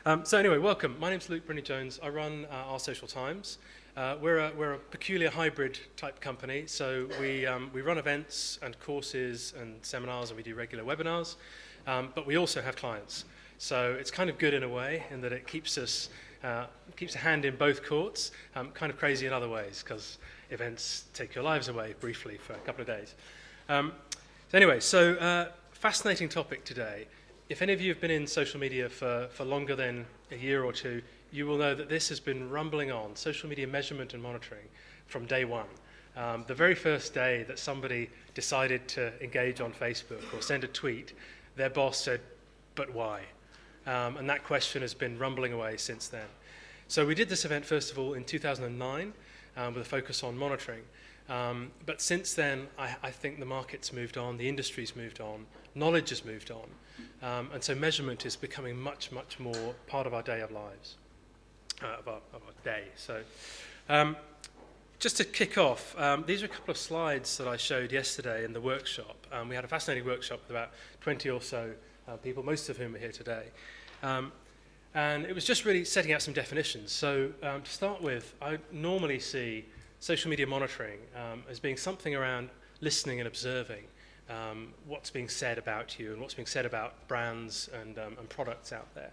So anyway, welcome. My name's Luke Brynley-Jones. I run Our Social Times. We're a peculiar hybrid type company. So we run events and courses and seminars, and we do regular webinars. But we also have clients. So it's kind of good in a way, in that it keeps a hand in both courts. Kind of crazy in other ways, because events take your lives away briefly for a couple of days. Fascinating topic today. If any of you have been in social media for longer than a year or two, you will know that this has been rumbling on, social media measurement and monitoring, from day one. The very first day that somebody decided to engage on Facebook or send a tweet, their boss said, "But why?" And that question has been rumbling away since then. So we did this event, first of all, in 2009, with a focus on monitoring. But since then, I think the market's moved on, the industry's moved on, knowledge has moved on. And so measurement is becoming much, much more part of our day of lives, of our day. So just to kick off, these are a couple of slides that I showed yesterday in the workshop. We had a fascinating workshop with about 20 or so people, most of whom are here today. And it was just really setting out some definitions. So to start with, I normally see social media monitoring as being something around listening and observing what's being said about you and what's being said about brands and products out there.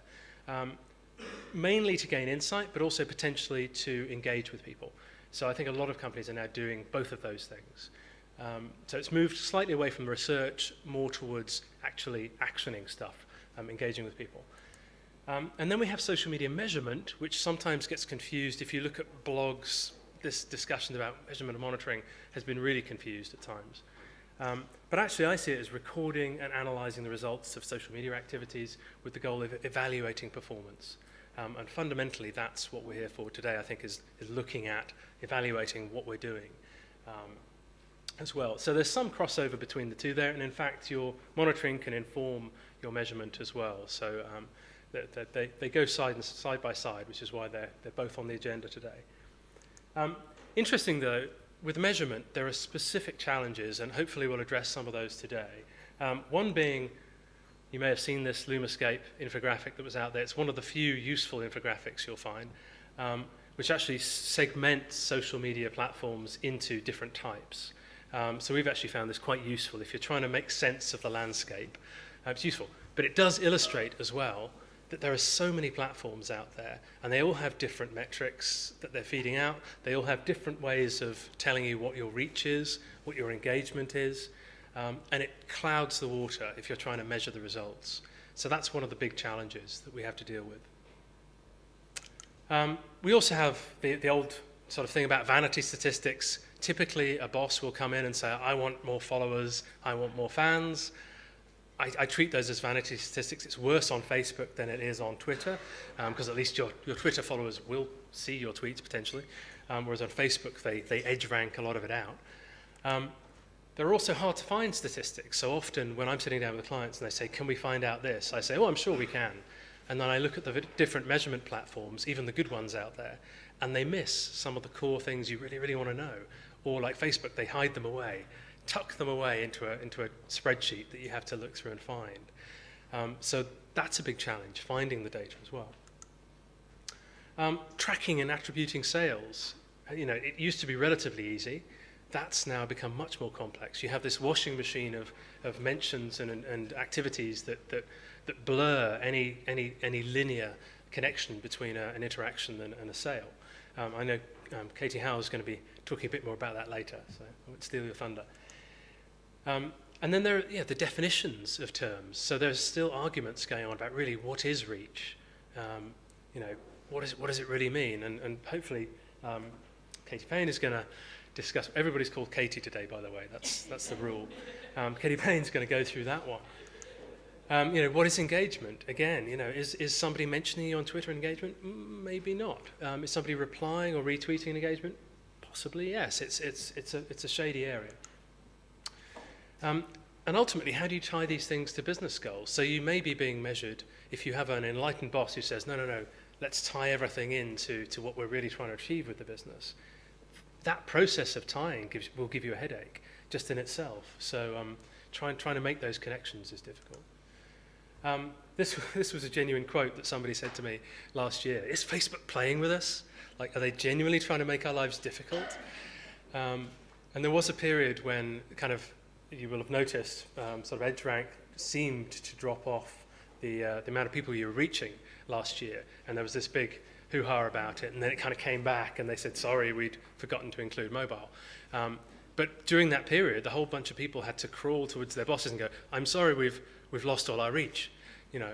Mainly to gain insight, but also potentially to engage with people. So I think a lot of companies are now doing both of those things. So it's moved slightly away from research, more towards actually actioning stuff, engaging with people. And then we have social media measurement, which sometimes gets confused. If you look at blogs, this discussion about measurement and monitoring has been really confused at times. But actually I see it as recording and analysing the results of social media activities with the goal of evaluating performance. And fundamentally that's what we're here for today, I think, is looking at evaluating what we're doing as well. So there's some crossover between the two there, and in fact your monitoring can inform your measurement as well. So they go side by side, which is why they're both on the agenda today. Interesting though, with measurement, there are specific challenges, and hopefully we'll address some of those today. One being, you may have seen this Loom Escape infographic that was out there. It's one of the few useful infographics you'll find, which actually segments social media platforms into different types. So we've actually found this quite useful. If you're trying to make sense of the landscape, it's useful. But it does illustrate as well that there are so many platforms out there, and they all have different metrics that they're feeding out. They all have different ways of telling you what your reach is, what your engagement is, and it clouds the water if you're trying to measure the results. So that's one of the big challenges that we have to deal with. We also have the old sort of thing about vanity statistics. Typically, a boss will come in and say, "I want more followers, I want more fans." I treat those as vanity statistics. It's worse on Facebook than it is on Twitter, because at least your Twitter followers will see your tweets potentially, whereas on Facebook they edge rank a lot of it out. They're also hard to find statistics. So often when I'm sitting down with clients and they say, "Can we find out this?" I say, "Oh, I'm sure we can." And then I look at the different measurement platforms, even the good ones out there, and they miss some of the core things you really, really want to know. Or like Facebook, they hide them away. Tuck them away into a spreadsheet that you have to look through and find. So that's a big challenge, finding the data as well. Tracking and attributing sales. It used to be relatively easy. That's now become much more complex. You have this washing machine of mentions and activities that blur any linear connection between an interaction and a sale. I know Katie Howe is going to be talking a bit more about that later, so I won't steal your thunder. And then there are the definitions of terms. So there's still arguments going on about really what is reach. What does it really mean? And hopefully Katie Payne is going to discuss. Everybody's called Katie today, by the way. That's the rule. Katie Payne's going to go through that one. What is engagement? Again, is somebody mentioning you on Twitter engagement? Maybe not. Is somebody replying or retweeting engagement? Possibly yes. It's a shady area. And ultimately, how do you tie these things to business goals? So you may be being measured if you have an enlightened boss who says, no, let's tie everything into what we're really trying to achieve with the business. That process of tying will give you a headache just in itself. So trying to make those connections is difficult. This was a genuine quote that somebody said to me last year. Is Facebook playing with us? Like, are they genuinely trying to make our lives difficult? And there was a period when kind of, you will have noticed, sort of EdgeRank seemed to drop off the amount of people you were reaching last year. And there was this big hoo-ha about it. And then it kind of came back and they said, sorry, we'd forgotten to include mobile. But during that period, the whole bunch of people had to crawl towards their bosses and go, I'm sorry, we've lost all our reach. You know,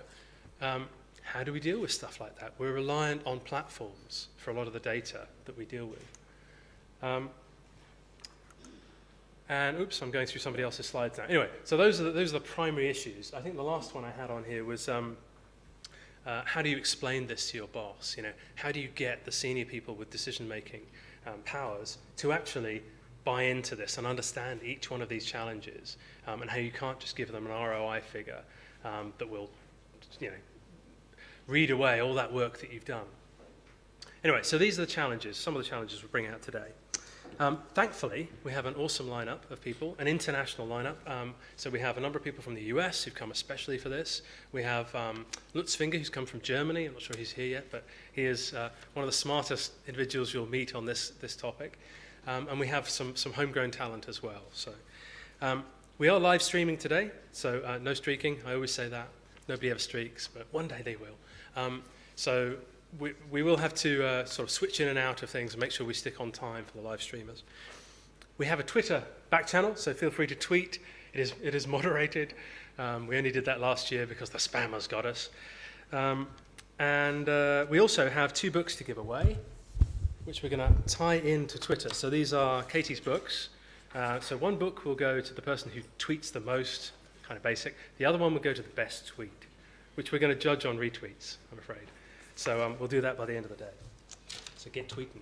how do we deal with stuff like that? We're reliant on platforms for a lot of the data that we deal with. And oops, I'm going through somebody else's slides now. Anyway, so those are the primary issues. I think the last one I had on here was how do you explain this to your boss? You know, how do you get the senior people with decision-making powers to actually buy into this and understand each one of these challenges, and how you can't just give them an ROI figure that will, you know, read away all that work that you've done. Anyway, so these are the challenges, some of the challenges we're bringing out today. Thankfully, we have an awesome lineup of people, an international lineup. So we have a number of people from the US who've come especially for this. We have Lutz Finger, who's come from Germany. I'm not sure he's here yet, but he is one of the smartest individuals you'll meet on this topic. And we have some homegrown talent as well. So we are live streaming today, so no streaking. I always say that. Nobody ever streaks, but one day they will. So we will have to sort of switch in and out of things and make sure we stick on time for the live streamers. We have a Twitter back channel, so feel free to tweet. It is moderated. We only did that last year because the spammers got us. And we also have 2 books to give away, which we're going to tie into Twitter. So these are Katie's books. So one book will go to the person who tweets the most, kind of basic. The other one will go to the best tweet, which we're going to judge on retweets, I'm afraid. So we'll do that by the end of the day. So get tweeting.